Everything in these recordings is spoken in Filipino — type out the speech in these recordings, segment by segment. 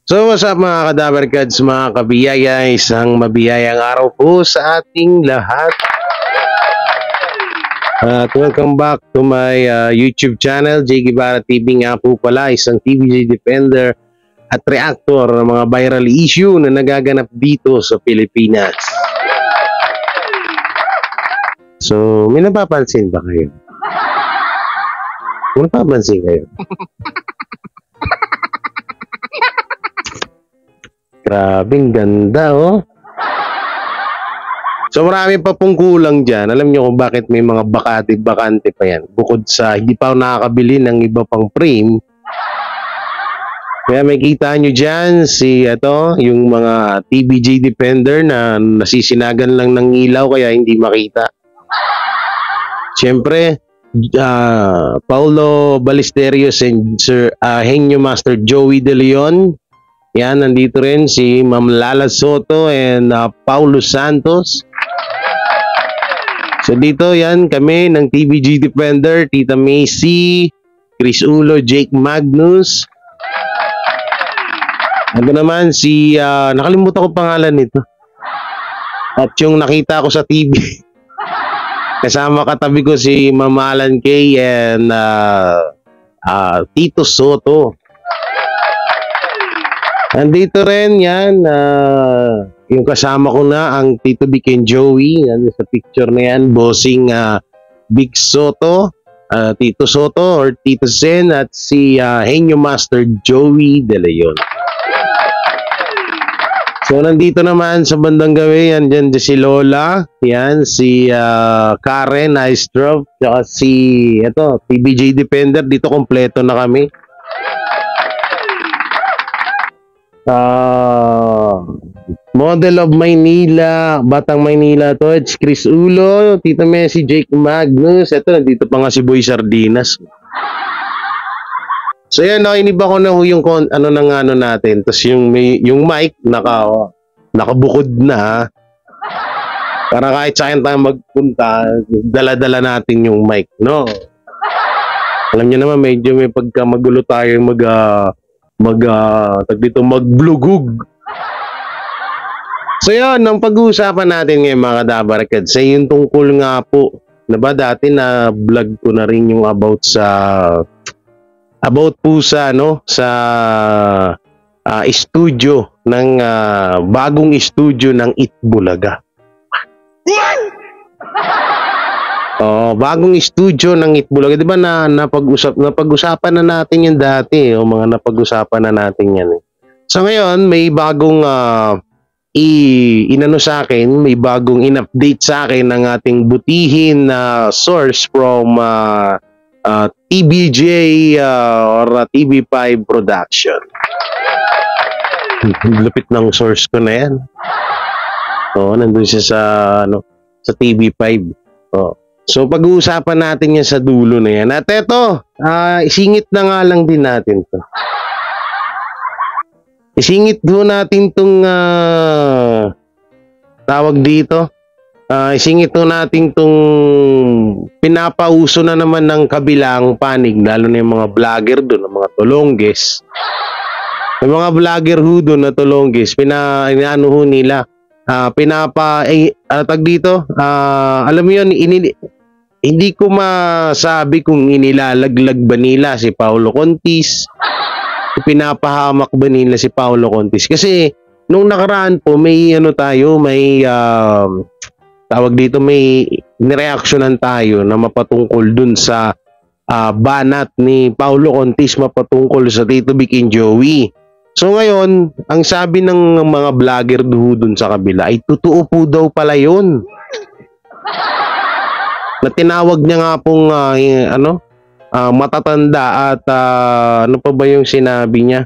So what's up mga kadabarkads, mga kabiyaya, isang mabiyayang araw po sa ating lahat. At welcome back to my YouTube channel, J. Guevara TV nga po pala, isang TVJ defender at reactor ng mga viral issue na nagaganap dito sa Pilipinas. So, may napapansin ba kayo? May napapansin kayo? Grabing ganda, oh. So marami pa pong kulang dyan. Alam nyo kung bakit may mga bakante pa yan. Bukod sa hindi pa ako nakakabili ng iba pang frame. Kaya may kita nyo dyan yung mga TVJ defender na nasisinagan lang ng ilaw kaya hindi makita. Siyempre, Paulo Ballesteros and Sir Henyo Master Joey De Leon. Yan, nandito rin si Ma'am Lala Soto and Paulo Santos. So dito yan kami ng TVJ Defender, Tita Macy, Chris Ulo, Jake Magnus. Ano naman si, nakalimutan ko pangalan nito. At yung nakita ko sa TV, kasama katabi ko si Ma'am Alan Kay and Tito Soto. Andito rin yan, yung kasama ko na ang Tito Vic and Joey, yan, sa picture na yan, bossing Big Soto, Tito Soto or Tito Sen at si Henyo Master Joey De Leon. So nandito naman sa bandang gawi, yan dyan si Lola, yan si Karen Ice-Drop, saka si TVJ Defender, dito kompleto na kami. Model of Maynila, Batang Maynila to, it's Chris Ulo, Tita Messi, Jake Magnus, eto nandito pa nga si Boy Sardinas. So yan, iniba ko na yung ano natin, tapos yung mic nakabukod na, para kahit saan tayo magpunta, dala-dala natin yung mic, no? Alam niyo naman, medyo may pagka magulo tayo magblugug. So yun, ang pag-uusapan natin ngayon mga kadabarkads, yung tungkol nga po, na ba dati na vlog ko na rin yung about po sa studio ng bagong studio ng Itbulaga. Bagong studio ng Itbulaga. Di ba napag-usapan na natin yan dati, mga napag-usapan na natin yan. So ngayon, may bagong inano sa akin, may bagong in-update sa akin ng ating butihin na source from TVJ or TV5 production. Lupit ng source ko na yan. Nandun siya sa TV5. So pag-uusapan natin yan sa dulo na yan. At eto, isingit na nga lang din natin to. Isingit doon natin tong tawag dito. Isingit doon natin tong pinapauso na naman ng kabilang panig, lalo na yung mga vlogger doon, mga tulongges. Yung mga vlogger ho doon na tulongges, inaano ho nila. Tag dito, alam mo yun, hindi ko masabi kung inilalaglag ba nila si Paulo Contis, pinapahamak ba nila si Paulo Contis. Kasi nung nakaraan po may tawag dito, may nireaksyonan tayo na mapatungkol dun sa banat ni Paulo Contis mapatungkol sa Tito Vic and Joey. So ngayon, ang sabi ng mga vlogger dun sa kabila ay totoo po daw pala yun. Na tinawag niya nga pong matatanda at ano pa ba yung sinabi niya?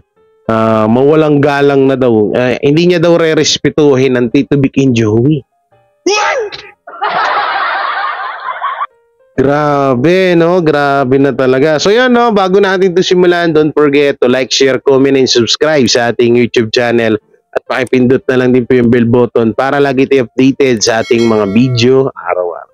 Mawalang galang na daw. Hindi niya daw re-respetuhin ang Tito Vic and Joey. Grabe, no? Grabe na talaga. So yun, no? Bago natin ito simulan, don't forget to like, share, comment, and subscribe sa ating YouTube channel. At pakipindot na lang din po yung bell button para lagi tayo updated sa ating mga video araw-araw.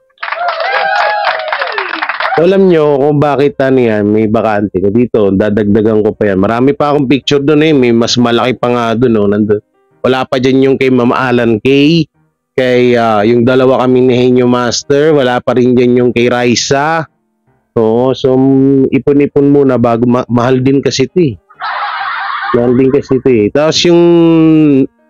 Alam nyo kung bakit ano yan, may bakante. Dito, dadagdagan ko pa yan. Marami pa akong picture doon eh. May mas malaki pa nga doon. Oh, nandun. Wala pa dyan yung kay Ma'am Alan Kay. Kay yung dalawa kaming ni Henyo Master. Wala pa rin dyan yung kay Raisa. Oo, so ipon-ipon muna bago mahal din kasi ito eh. Mahal din kasi ito eh. Tapos yung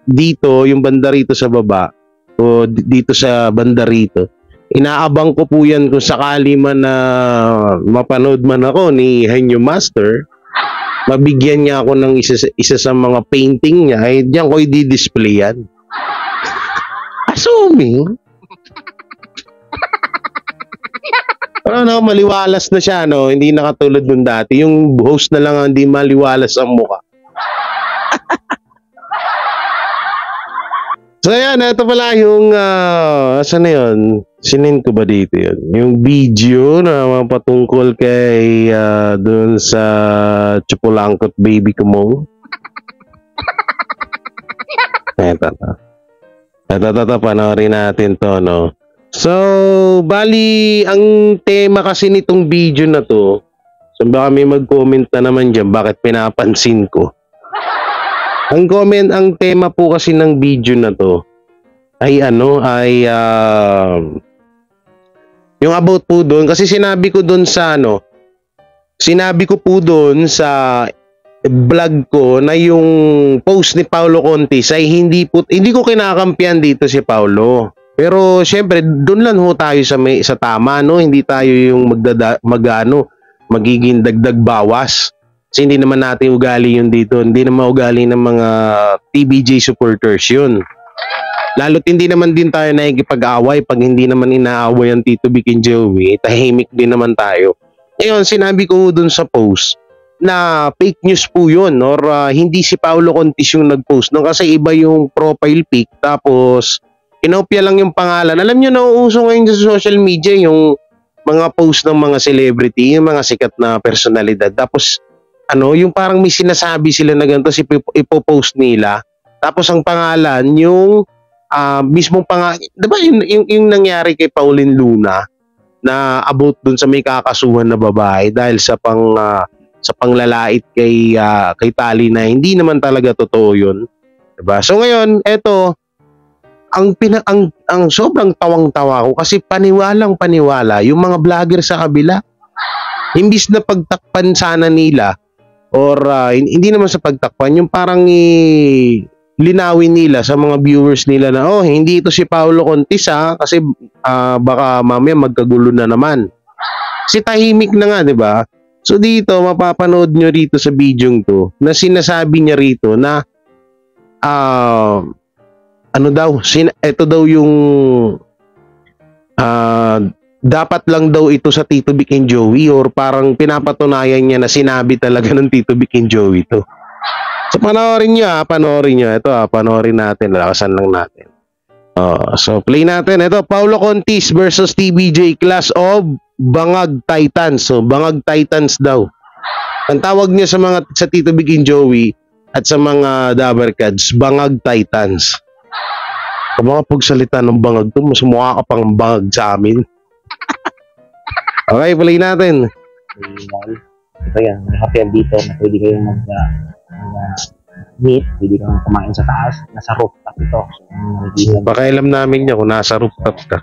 dito, yung banda rito sa baba, o dito sa banda rito, inaabang ko po yan kung sakali man na mapanood man ako ni Henyo Master, mabigyan niya ako ng isa sa mga painting niya, ay diyan ko i-display yan. Assuming, ano, maliwalas na siya, no? Hindi na katulad nung dati. Yung host na lang ang hindi maliwalas ang mukha. So ayan, ito pala yung, saan na yun? Sinin ko ba dito yun? Yung video na patungkol kay dun sa Chupulangkot baby ko mo. Ito, panoorin natin to, no? So, bali, ang tema kasi nitong video na to, so baka may mag-comment na naman dyan, bakit pinapansin ko? Ang tema po kasi ng video na to ay yung about po doon kasi sinabi ko po doon sa vlog ko na yung post ni Paulo Contis ay hindi ko kinakampihan dito si Paulo. Pero syempre doon lang ho tayo sa tama, no? Hindi tayo yung magiging dagdag bawas. Kasi hindi naman natin ugali yun dito. Hindi naman ugali ng mga TBJ supporters yun. Lalo't hindi naman din tayo nakikipag-away pag hindi naman inaaway ang Tito Vic and Joey. Tahimik din naman tayo. Ngayon, sinabi ko dun sa post na fake news po yun or hindi si Paulo Contis yung nag-post. No? Kasi iba yung profile pic tapos inopya lang yung pangalan. Alam nyo, nauuso ngayon sa social media yung mga post ng mga celebrity, yung mga sikat na personalidad. Tapos yung parang may sinasabi sila na ganito, ipopost nila. Tapos ang pangalan, yung mismong pangalan, diba yung nangyari kay Pauline Luna na about dun sa may kakasuhan na babae dahil sa panglalait kay Tali na hindi naman talaga totoo yun. Diba? So ngayon, eto, ang sobrang tawang-tawa ko kasi paniwalang-paniwala yung mga vlogger sa kabila. Imbis na pagtakpan sana nila or hindi naman sa pagtakpan, yung parang linawin nila sa mga viewers nila na hindi ito si Paulo Contis kasi baka mamaya magkagulo na naman. Si tahimik na nga, 'di ba? So dito mapapanood nyo rito sa video to na sinasabi niya rito na ito daw yung dapat lang daw ito sa Tito Vic and Joey or parang pinapatunayan niya na sinabi talaga ng Tito Vic and Joey to. So panoorin nyo. Ito panoorin natin. Lakasan lang natin. So play natin. Ito, Paulo Contis versus TBJ Class of Bangag Titans. So Bangag Titans daw. Ang tawag niya sa Tito Vic and Joey at sa mga Dabarkads, Bangag Titans. Kung mga pagsalita ng bangag to, mas mukha ka pang bangag sa amin. Okay, play natin. Ito yan, may hotel dito na pwede kayong mag-meet, pwede kayong kumain sa taas, nasa rooftop ito. So, pakailam namin niya kung nasa rooftop ka.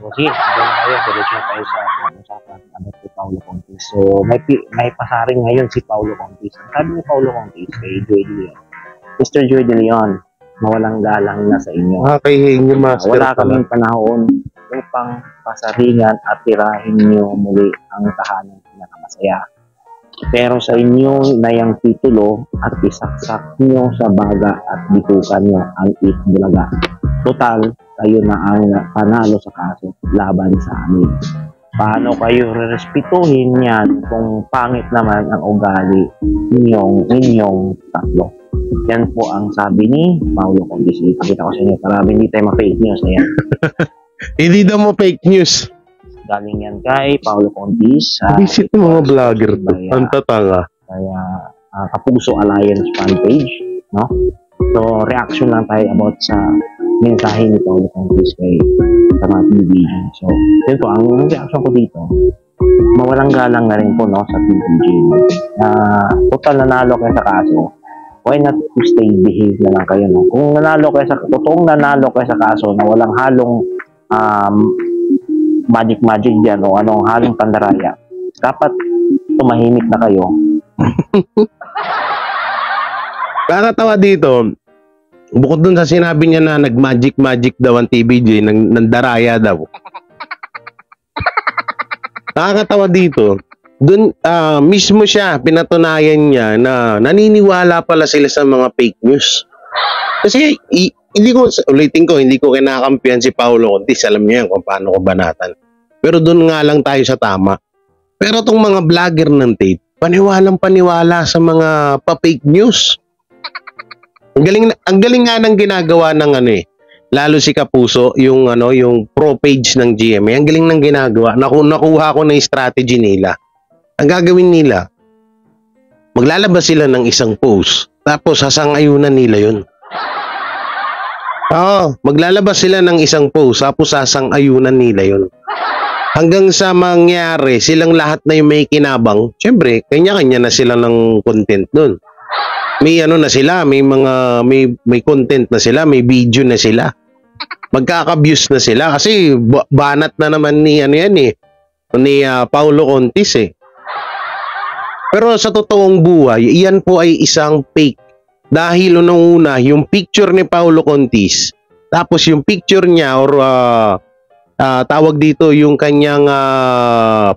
So, sige, doon tayo, diretso na tayo sa usapan about si Paulo Contis. So, may pasaring ngayon si Paulo Contis. Ang sabi ni Paulo Contis kay Joey De Leon, Mr. Joey De Leon, mawalang galang na sa inyo. Kay Henyo Master. Wala kaming panahon upang pasaringan at tirahin niyo muli ang tahanang pinakamasaya. Pero sa inyo na yung titulo at isaksak niyo sa baga at bitukan niyo ang itbulaga. Total, kayo na ang panalo sa kaso laban sa amin. Paano kayo rerespetuhin yan kung pangit naman ang ugali ninyong tatlo? Yan po ang sabi ni Paulo Contis. Ipakita ko sa inyo para hindi tayo ma-fake news. Ayan. Hindi daw mo fake news. Galing yan kay Paulo Contis. Visit mo mga vlogger to. Ang tatanga. Kaya Kapuso Alliance fan page. No? So, reaction lang tayo about sa mensahe ni Paulo Contis kay sa mga TV. So, yun po. Ang reaction ko dito, mawalang galang na rin po, no, sa PBJ. Total nanalo kayo sa kaso, why not to stay behave na lang kayo, no? Kung totoong nanalo kayo sa kaso na walang halong magic dyan o anong halong pandaraya, dapat tumahimik na kayo. Kakatawa dito, bukod dun sa sinabi niya na nag-magic daw ang TBJ, ng daraya daw. Nakakatawa dito, dun mismo siya, pinatunayan niya na naniniwala pala sila sa mga fake news. Kasi ulitin ko, hindi ko kinakampihan si Paulo Contis. Alam niyo yan kung paano ko banatan. Pero dun nga lang tayo sa tama. Pero tong mga vlogger ng tape, paniwalang-paniwala sa mga pa-fake news. Ang galing nga ng ginagawa ng lalo si Kapuso, yung pro page ng GMA, ang galing ng ginagawa. Nakuha ko na yung strategy nila. Ang gagawin nila, maglalabas sila ng isang post, tapos sasang-ayunan nila yun. Oo, maglalabas sila ng isang post, tapos sasang-ayunan nila yun. Hanggang sa mangyari, silang lahat na yung may kinabang, syempre, kanya-kanya na sila ng content dun. May na sila, may content na sila, may video na sila. Magkaka-views na sila kasi banat na naman ni ni Paulo Contis eh. Pero sa totoong buhay, iyan po ay isang fake. Dahil una, yung picture ni Paulo Contis, tapos yung picture niya or tawag dito yung kanyang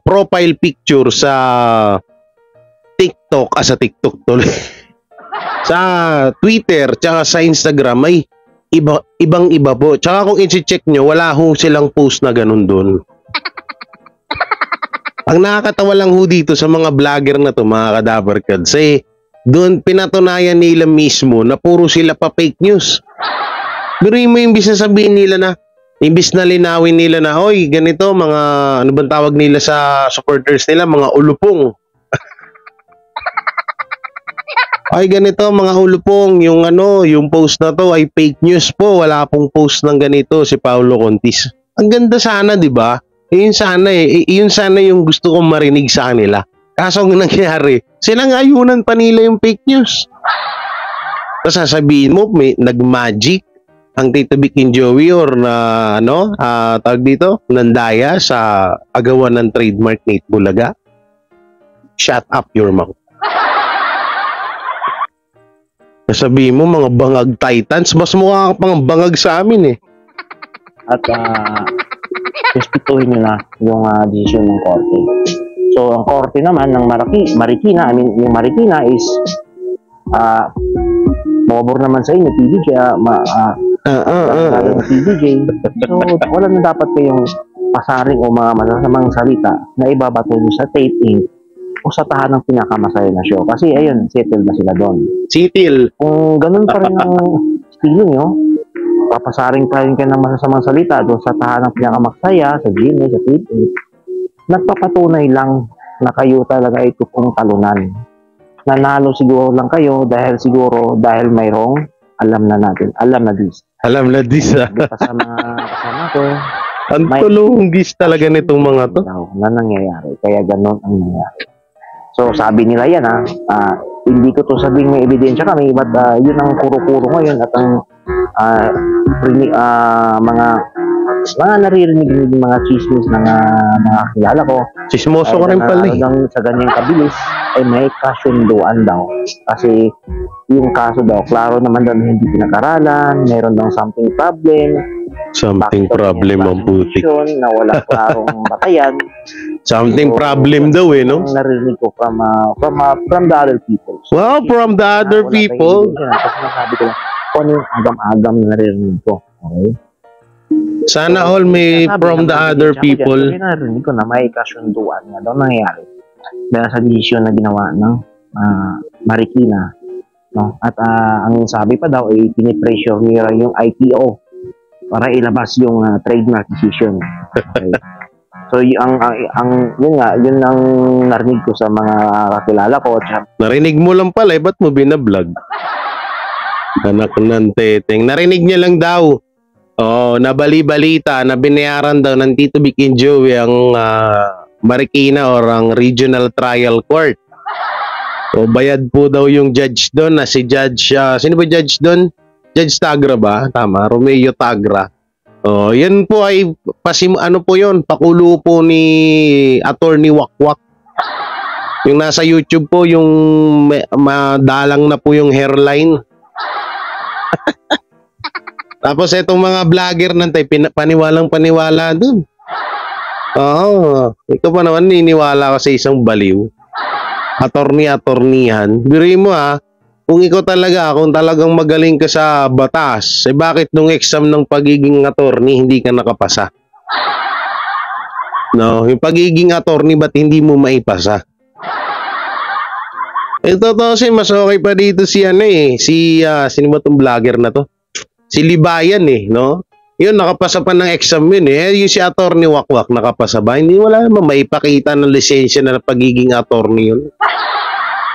profile picture sa TikTok, sa TikTok tuloy. Sa Twitter, tsaka sa Instagram ay ibang-iba po. Tsaka kung i-check nyo, wala ho silang post na ganun doon. Ang nakakatawa lang ho dito sa mga vlogger na to, mga kadabarkads, doon pinatunayan nila mismo na puro sila pa fake news. Pero mo yung imbis na sabihin nila na, imbis na linawin nila na, oy, ganito, mga, ano bang tawag nila sa supporters nila, mga ulupong. Ay ganito mga ulupong, yung post na to ay fake news po. Wala pong post ng ganito si Paulo Contis. Ang ganda sana, 'di ba? Yun sana yung gusto kong marinig sa kanila. Kaso ang nangyari, silang ayunan pa nila yung fake news. Tapos sasabihin mo, may nag-magic ang Tito Vic and Joey or tawag dito, nandaya sa agawan ng trademark Nate Bulaga. Shut up your mouth. Sabihin mo, mga bangag titans, mas mukha ka pang bangag sa amin eh. At respetuhin nyo na yung decision ng korte. So, ang korte naman ng Marikina, yung Marikina is mabor naman sa inyo, PBJ, PBJ. So, wala na dapat kayong pasaring o mga masasamang salita na ibabato sa tape Inc. o sa tahanang pinakamasaya na show. Kasi ayun, settle na sila doon. Settle. Kung ganun pa rin ang estilo nyo, papasaring pa rin kayo ng masasamang salita doon sa tahanang pinakamasaya, sa GMA, sa TV, nagpapatunay lang na kayo talaga ay totoong talunan. Nanalo siguro lang kayo dahil mayroong alam na this. Alam na this Kasama ko. Ang tulunggis talaga nitong mga to. Na nangyayari. Kaya ganun ang nangyayari. So, sabi nila yan hindi ko to sabing may ebidensya kami, but yun ang kuro-kuro ngayon at ang mga naririnig ng mga chismis ng mga kilala ko. Chismoso ko rin pala sa ganyang kabilis ay may kasunduan daw. Kasi yung kaso daw, klaro naman daw na hindi pinag-aralan, meron daw something problem ang putik. Na wala klarong batayan. Something problem daw no? Narinig ko from the other people. So, wow, from the other people? Kasi nasabi ko lang, kung yung agam-agam na narinig ko. Okay? Sana all may from the other people. Kasi narinig ko na may kasunduan nga daw nangyayari dahil sa desisyon na ginawa ng Marikina. No? At ang sabi pa daw ay pinipressure nila yung IPO para ilabas yung trademark decision. Okay. So yun ang narinig ko sa mga kakilala ko. Narinig mo lang pala, ba't mo binablog? Anak ng teteng. Narinig niya lang daw. Nabali-balita na binayaran daw ng Tito Vic and Joey ang Marikina or ang Regional Trial Court. So bayad po daw yung judge doon na si Judge, sino ba judge doon? Judge Tagra ba? Tama, Romeo Tagra. Oh, yan po ay ano po yun, pakulo po ni Attorney Wakwak. Yung nasa YouTube po, yung madalang na po yung hairline. Tapos itong mga vlogger nantay, paniwalang paniwala dun. Oo, ikaw pa naman niniwala ka sa isang baliw. Attorney-attorneyhan. Biruin mo kung ikaw talaga, kung talagang magaling ka sa batas, bakit nung exam ng pagiging attorney hindi ka nakapasa? No, yung pagiging attorney ba't hindi mo maipasa? Ito to mas okay pa dito si sino ba tong vlogger na to? Si Libayan no? Yun, nakapasa pa ng exam yun yung si Attorney Wakwak nakapasa ba? Hindi, wala naman maipakita ng lisensya na pagiging attorney yun.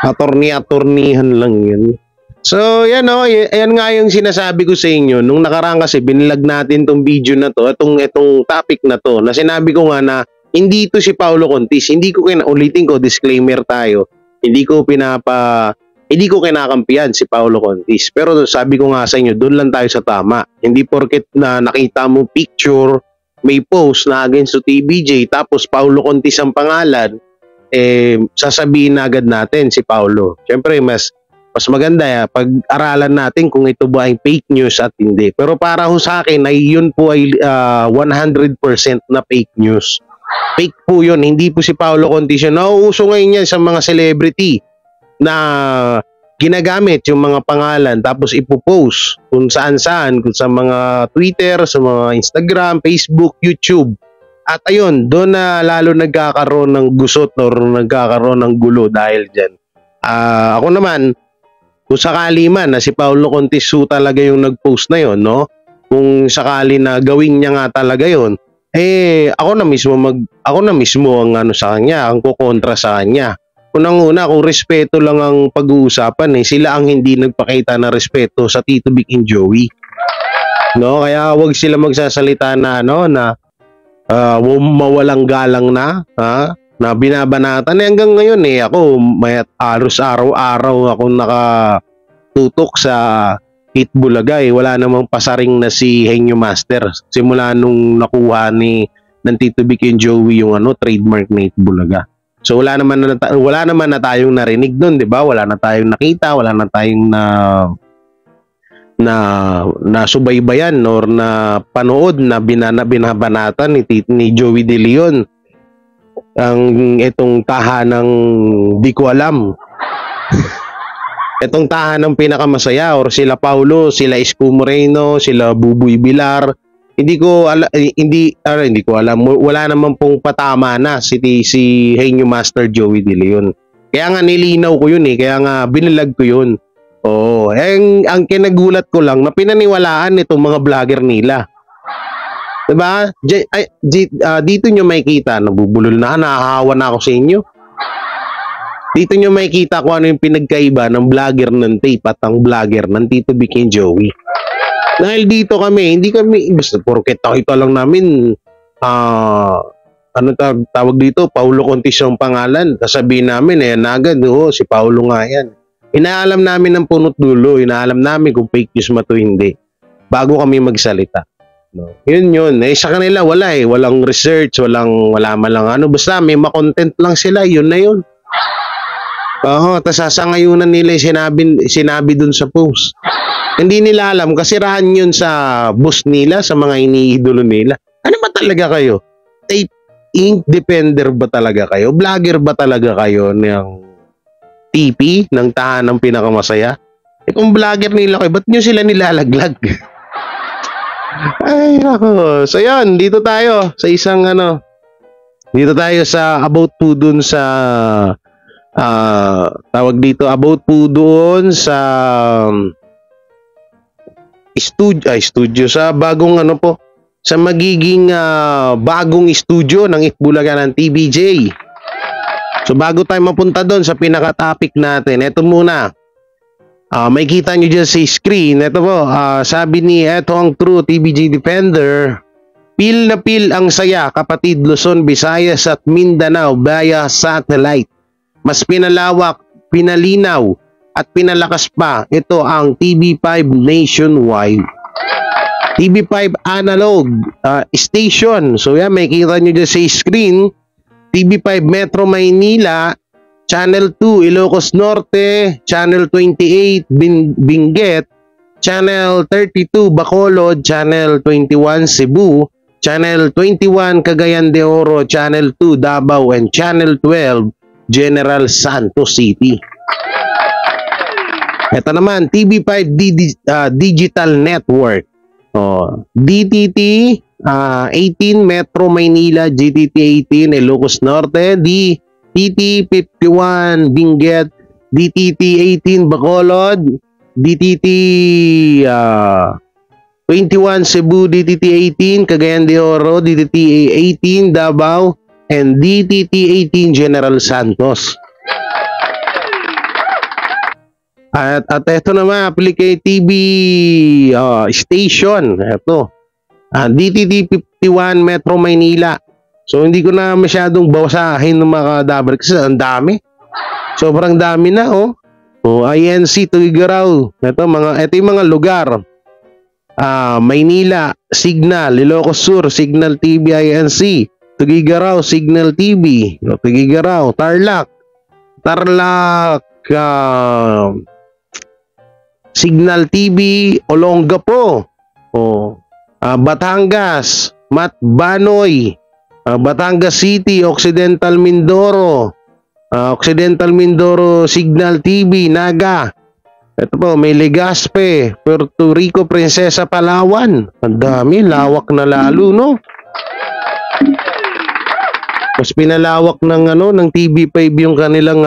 Attorneyhan lang yun. So, yan ayan nga yung sinasabi ko sa inyo. Nung nakaraan kasi, binilag natin tong video na to, itong topic na to, na sinabi ko nga na, hindi to si Paulo Contis. Hindi ko ulitin ko, disclaimer tayo. Hindi ko kinakampihan si Paulo Contis. Pero sabi ko nga sa inyo, doon lang tayo sa tama. Hindi porket na nakita mo picture, may post na against to TBJ, tapos Paulo Contis ang pangalan, sasabihin na agad natin si Paulo. Siyempre, mas maganda pag-aralan natin kung ito ba ay fake news at hindi. Pero para ho sa akin, yun po ay 100% na fake news. Fake po yun. Hindi po si Paulo Contis yun. Nauuso ngayon yan sa mga celebrity na ginagamit yung mga pangalan tapos ipopost kung saan-saan, kung sa mga Twitter, sa mga Instagram, Facebook, YouTube. At ayun, doon na lalo nagkakaroon ng gusot or nagkakaroon ng gulo dahil dyan. Ako naman, kung sakali man na si Paulo Contis talaga yung nag-post na yon, no? Kung sakali na gawin niya nga talaga yon, ako na mismo ang sa kanya, ang kukontra sa kanya. Unang-una, kung respeto lang ang pag-uusapan, sila ang hindi nagpakita ng respeto sa Tito Vic and Joey. No, kaya wag sila magsasalita na mawalang galang na, na binabanatan. Hanggang ngayon ako may halos araw-araw ako nakatutok sa Hit Bulaga. Wala namang pasaring na si Henyo Master simula nung nakuha ng Tito Vic and Joey yung trademark na Hit Bulaga. So wala naman na tayong narinig doon, 'di ba? Wala na tayong nakita, wala na tayong na subaybayan or na panood na binabanatan ni Joey De Leon ang itong tahanang di ko alam. Itong tahanang pinakamasaya or sila Paulo, sila Isko Moreno, sila Buboy Bilar. Hindi ko alam. Wala naman pong patama na si Henyo Master Joey De Leon. Kaya nga nilinaw ko yun kaya nga binilag ko yun. Oo, ang kinagulat ko lang na pinaniwalaan itong mga vlogger nila. Diba? Dito nyo makikita, nabubulol nahahawa na ako sa inyo. Dito nyo makikita kung ano yung pinagkaiba ng vlogger ng tape at ang vlogger ng Tito Vic and Joey. Dahil dito hindi kami, basta porket nakita lang namin, tawag dito, Paulo Contis yung pangalan. Sasabihin namin, agad, si Paulo nga yan. Inaalam namin ng punot dulo, inaalam namin kung fake news to hindi. Bago kami magsalita. No. Yun. Sa kanila walang research, wala man lang basta may ma-content lang sila, yun na yun. Tapos sasangayunan nila yung sinabi dun sa post. Hindi nila alam, kasirahan yun sa boss nila, sa mga iniidolo nila. Ano ba talaga kayo? Tape ink defender ba talaga kayo? Vlogger ba talaga kayo ng TP, ng tahanang pinakamasaya? Kung vlogger nila kayo, ba't nyo sila nilalaglag? Ay, nako. So yan, dito tayo sa isang dito tayo sa about po dun sa tawag dito, about po doon sa studio sa bagong sa magiging bagong studio ng Itbulaga ng TBJ. So bago tayo mapunta doon sa pinaka-topic natin, ito muna. May kita nyo dyan sa screen. Ito po, sabi ni eto ang true TBJ Defender, Pil na pil ang saya, kapatid, Luzon, Visayas at Mindanao via satellite. Mas pinalawak, pinalinaw at pinalakas pa ito ang TV5 nationwide. TV5 analog station. So yan, may kita nyo dyan sa screen. TV5 Metro Maynila, Channel 2 Ilocos Norte, Channel 28 Benguet, Channel 32 Bacolod, Channel 21 Cebu, Channel 21 Cagayan de Oro, Channel 2 Davao, and Channel 12 General Santos City. Ito naman, TV5 Digital Network. DTT 18 Metro Maynila, GTT 18 Ilocos Norte, DTT 51 Benguet, DTT 18 Bacolod, DTT 21 Cebu, DTT 18 Cagayan de Oro, DTT 18 Davao, and DTT 18 General Santos. At ito naman, Applicate TV station. Ito. DTT 51 Metro Maynila. So, hindi ko na masyadong bawasahin ng mga dabar kasi ang dami. Sobrang dami na, oh. INC, Tuguegarao. Ito yung mga lugar. Maynila, Signal, Ilocos Sur, Signal TV, INC. Tuguegarao, Signal TV. Tuguegarao, Tarlac, Signal TV, Olongapo. Batangas, Matbanoy, Batangas City, Occidental Mindoro, Signal TV, Naga. Ito po, may Legazpi, Puerto Rico, Princesa, Palawan. Ang dami, lawak na lalo, no? Mas pinalawak ng TV5 yung kanilang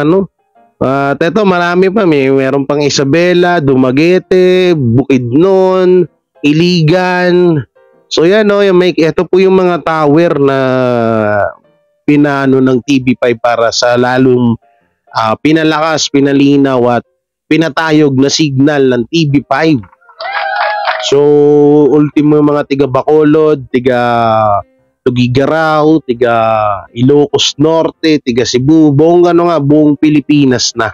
At ito, marami pa. Meron pang Isabela, Dumaguete, Bukidnon, Iligan. So yan, ito po yung mga tower na pinano ng TV5 para sa lalong pinalakas, pinalinaw at pinatayog na signal ng TV5. So, ultimo mga tiga Bacolod, tiga Tuguegarao, tiga Ilocos Norte, tiga Cebu, buong Pilipinas na.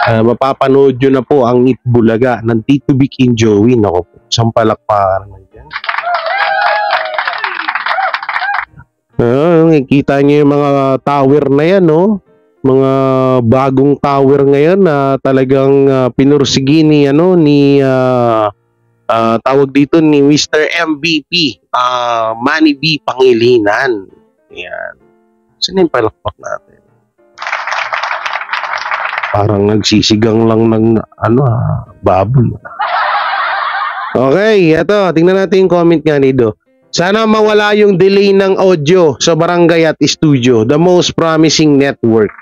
Mapapanood nyo na po ang Itbulaga ng Tito Vic and Joey. Naku po, isang palakpakan naman dyan. Nakikita nyo yung mga tower na yan, no? Mga bagong tower ngayon na talagang pinursigi ni tawag dito ni Mr. MVP, Manny B. Pangilinan. Yan. Saan yung palakpak natin? Parang nagsisigang lang ng baboy. Okay, eto, tingnan natin yung comment nga nito. Sana mawala yung delay ng audio sa barangay at studio. The most promising network.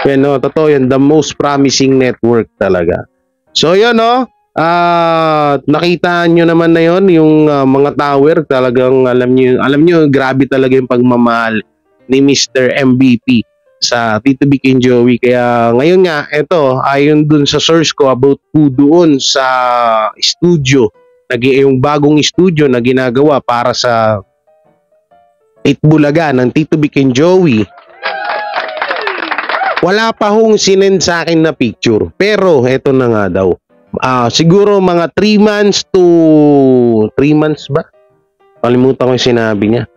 Yan, totoo yan. The most promising network talaga. So, yun, nakita nyo naman na yun, yung mga tower. Talagang, alam nyo, grabe talaga yung pagmamahal ni Mr. MVP sa Tito Vic and Joey. Kaya, ngayon nga, eto, ayon dun sa source ko about po doon sa studio, yung bagong studio na ginagawa para sa Itbulaga ng Tito Vic and Joey. Wala pa hong sinend sa akin na picture. Pero, eto na nga daw. Siguro mga 3 months to 3 months ba? Kalimutan ko yung sinabi niya.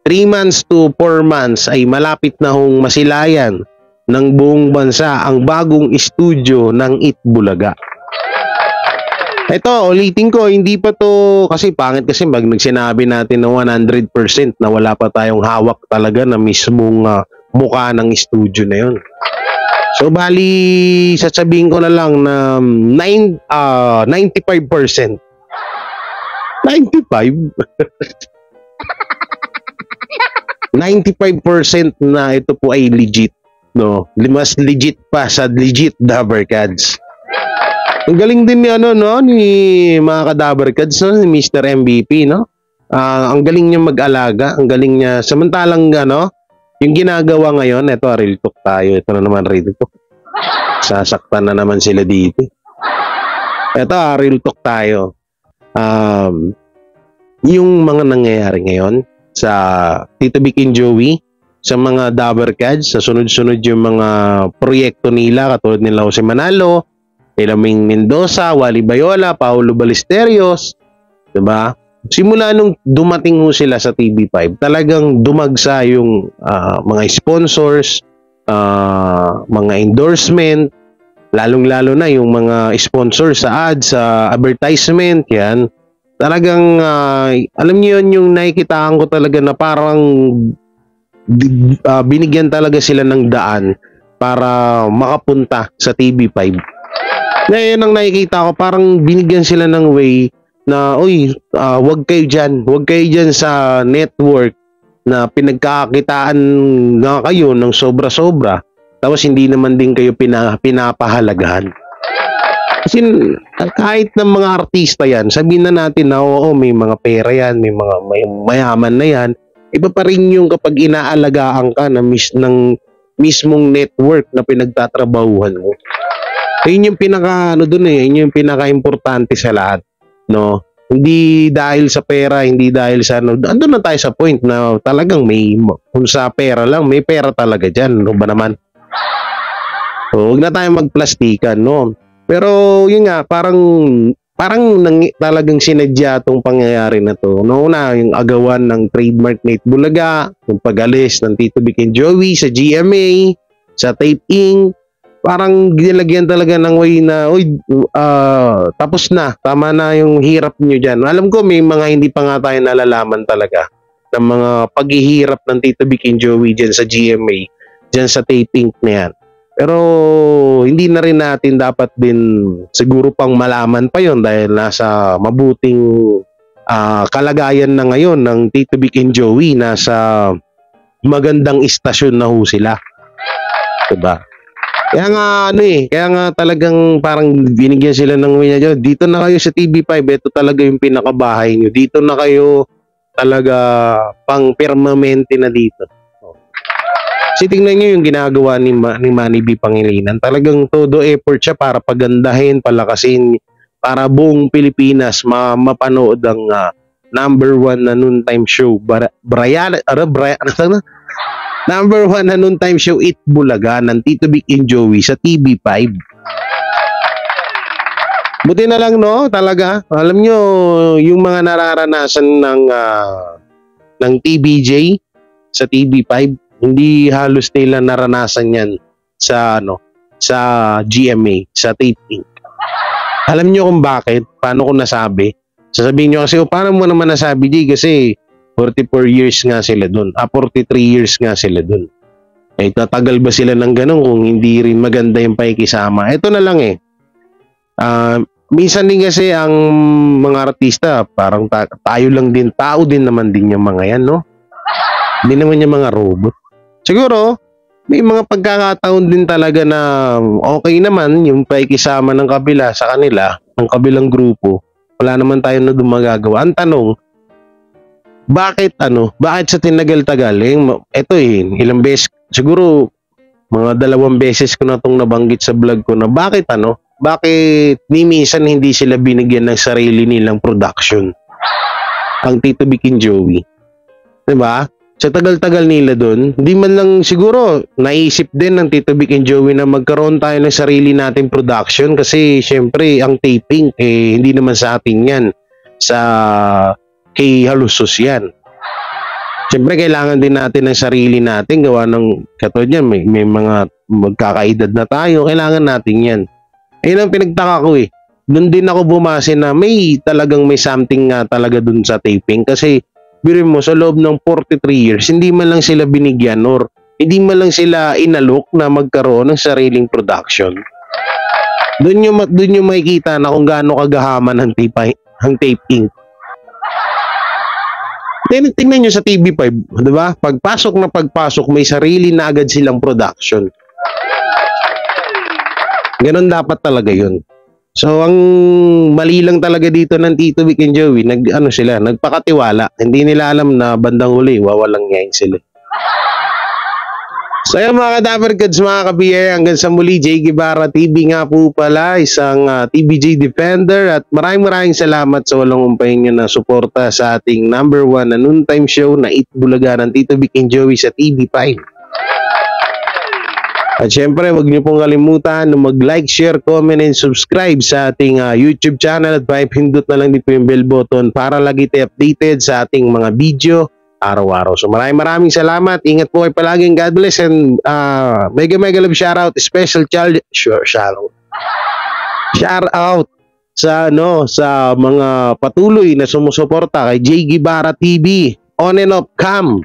3 months to 4 months ay malapit na hong masilayan ng buong bansa ang bagong studio ng Itbulaga. Ito, ulitin ko, hindi pa to kasi pangit kasi pag nagsinabi natin na 100% na wala pa tayong hawak talaga na mismong mukha ng studio na yun. So, bali, sasabihin ko na lang na 95%. 95? ...95% na ito po ay legit. No? Mas legit pa sa legit Dabarkads. Ang galing din ni mga ka-Dabarkads, ni Mr. MVP, no? Ang galing niya mag-alaga, ang galing niya. Samantalang, yung ginagawa ngayon, ito, real talk tayo. Ito na naman, real talk. Sasaktan na naman sila dito. Ito, real talk tayo. Yung mga nangyayari ngayon, sa Tito Vic and Joey, sa mga Dabber Cats, sa sunod-sunod yung mga proyekto nila, katulad nila Jose Manalo, Elaming Mendoza, Wally Bayola, Paulo Ballesteros, diba? Simula nung dumating ho sila sa TV5, talagang dumagsa yung mga sponsors, mga endorsement, lalong-lalo na yung mga sponsor sa ads, sa advertisement, yan. Talagang, alam niyo yun, yung nakikitaan ko talaga na parang binigyan talaga sila ng daan para makapunta sa TV5. Ngayon ang nakikita ko, parang binigyan sila ng way na, uy, wag kayo dyan sa network na pinagkakitaan nga kayo ng sobra-sobra, tapos hindi naman din kayo pinapahalagahan. Kasi kahit ng mga artista yan, sabihin na natin na oo, may mga pera yan, may mga mayaman na yan, iba pa rin yung kapag inaalagaan ka ng mismong network na pinagtatrabahuhan mo. Yun yung pinaka yun yung pinaka-importante sa lahat, no? Hindi dahil sa pera, hindi dahil sa andun na tayo sa point na talagang kung sa pera lang, may pera talaga diyan, no ba naman? So, huwag na tayo magplastikan, no? Pero yun nga, parang talagang sinadya tong pangyayari na to. Noong una, yung agawan ng trademark Nate Bulaga, yung pag-alis ng Tito Vic and Joey sa GMA, sa Tape Inc., parang ginilagyan talaga ng way na, uy, tapos na, tama na yung hirap nyo dyan. Alam ko, may mga hindi pa nga tayo nalalaman talaga ng mga paghihirap ng Tito Vic and Joey dyan sa GMA, dyan sa Tape Inc. na yan. Pero hindi na rin natin dapat din siguro pang malaman pa yon dahil nasa mabuting kalagayan na ngayon ng Tito Vic and Joey, nasa magandang istasyon na ho sila. Diba? Kaya nga talagang parang binigyan sila ng way na dito na kayo sa TV5, ito talaga yung pinakabahay nyo. Dito na kayo talaga pang permanente na dito. Kasi tingnan nyo yung ginagawa ni Manny B. Pangilinan. Talagang todo effort siya para pagandahin, palakasin, para buong Pilipinas mapanood ang number 1 na noontime show. Number 1 na noontime show, It Bulaga, ng Tito Vic and Joey sa TV5. Buti na lang, no? Talaga. Alam nyo, yung mga nararanasan ng TVJ sa TV5, hindi halos nila naranasan yan sa GMA, sa Tape Inc. Alam nyo kung bakit? Paano ko nasabi? Sasabihin nyo kasi, paano mo naman nasabi, G? Kasi 44 years nga sila dun. 43 years nga sila dun. Eh, tatagal ba sila ng ganun kung hindi rin maganda yung pakikisama? Ito na lang eh. Minsan din kasi ang mga artista, parang tayo lang din, tao din naman din yung mga yan, no? Hindi naman yung mga robot. Siguro, may mga pagkakataon din talaga na okay naman yung pakikisama ng kabila sa kanila, ng kabilang grupo. Wala naman tayo na dumagagawa. Ang tanong, bakit sa tinagal-tagal? Ito ilang beses, siguro mga 2 beses ko na itong nabanggit sa vlog ko na bakit minsan hindi sila binigyan ng sarili nilang production. Ang Tito Vic and Joey. Diba? Sa tagal-tagal nila doon, hindi man lang siguro naisip din ng Tito Vic and Joey na magkaroon tayo ng sarili nating production kasi syempre ang taping hindi naman sa atin yan, sa kay Halusos yan. Syempre kailangan din natin ng sarili natin gawa ng katulad yan, may mga magkakaedad na tayo, kailangan natin yan. Ayun ang pinagtaka ko eh. Doon din ako bumase na may something nga talaga doon sa taping kasi birin mo, sa loob ng 43 years, hindi man lang sila binigyan or hindi man lang sila inalok na magkaroon ng sariling production. Doon yung makikita na kung gaano kagahaman ang Tape Inc. Tingnan nyo sa TV5, di ba? Pagpasok, may sarili na agad silang production. Ganon dapat talaga yun. So, ang mali lang talaga dito ng Tito Vic and Joey, nagpakatiwala. Hindi nila alam na bandang huli, wawalang yain sila. So yan mga ka-Dapper Goods, mga kabiyay, hanggang sa muli, Jay Guevara TV nga po pala, isang TVJ Defender, at maraming salamat sa walang umpayin nyo na suporta sa ating #1 na noontime show na Eat Bulaga ng Tito Vic and Joey sa TV5. At syempre, huwag nyo pong kalimutan na mag-like, share, comment, and subscribe sa ating YouTube channel, at pindot na lang din po yung bell button para lagi tayo updated sa ating mga video araw-araw. So maraming salamat. Ingat po kayo palagi. God bless, and mega love shoutout, special shoutout sa mga patuloy na sumusuporta kay Jay Guevara TV on and off cam.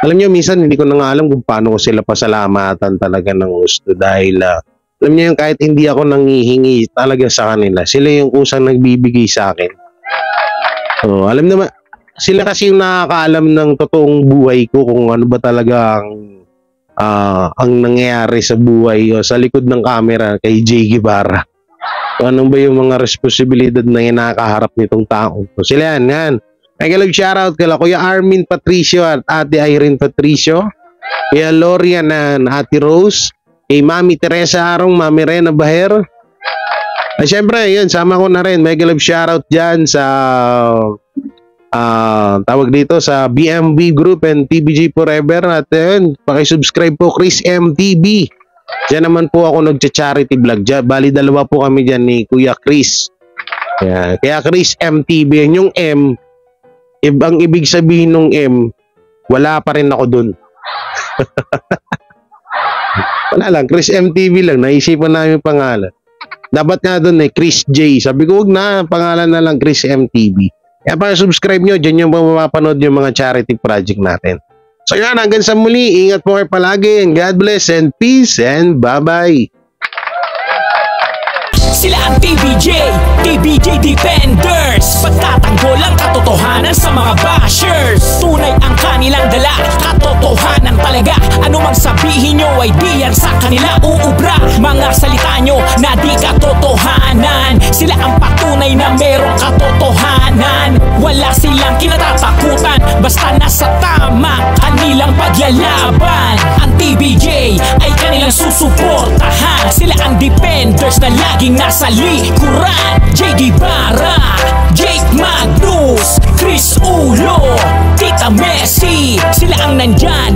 Alam nyo, minsan hindi ko na nga alam kung paano ko sila pasalamatan talaga ng gusto, dahil alam nyo yung kahit hindi ako nangihingi talaga sa kanila, sila yung kusang nagbibigay sa akin. So alam naman, sila kasi yung nakakaalam ng totoong buhay ko, kung ano ba talaga ang nangyayari sa buhay o sa likod ng camera kay Jay Guevara. So, ano ba yung mga responsibilidad na kinakaharap nitong tao? So, sila yan. Mega love shoutout kay Kuya Armin Patricio at Ate Irene Patricio, kay Lorian and Ate Rose, kay Mami Teresa Arong, Mami Rena Baher. At syempre, yun, sama ko na rin. Mega love shoutout dyan sa tawag dito sa BMB Group and TVG Forever, at yun, pakisubscribe po Chris MTV. Diyan naman po ako nagcha-charity vlog. Bali dalawa po kami dyan ni Kuya Chris. Kaya Chris MTV, yung M, ang ibig sabihin ng M, wala pa rin ako dun. Wala lang, Chris MTV lang, naisipan namin yung pangalan. Dapat nga dun Chris J. Sabi ko, wag na, pangalan na lang Chris MTV. Kaya pa-subscribe nyo, dyan yung mapapanood yung mga charity project natin. So yan, hanggang sa muli, ingat po kayo palagi, and God bless, and peace, and bye-bye. Sila ang TVJ Defenders, pagtatanggol ang katotohanan sa mga bashers. Tunay ang kanilang dala, katotohanan talaga. Ano mang sabihin nyo ay di yan sa kanila uubra. Mga salita nyo na di katotohanan, sila ang patunay na merong katotohanan. Wala silang kinatatakutan, basta nasa tama kanilang paglalaban. Ang TVJ ay kanilang susuportahan, sila ang defenders na laging nasa likuran. Jay Guevara, Jake Magnus, Chris Ulo, Tita Messi, sila ang nandyan.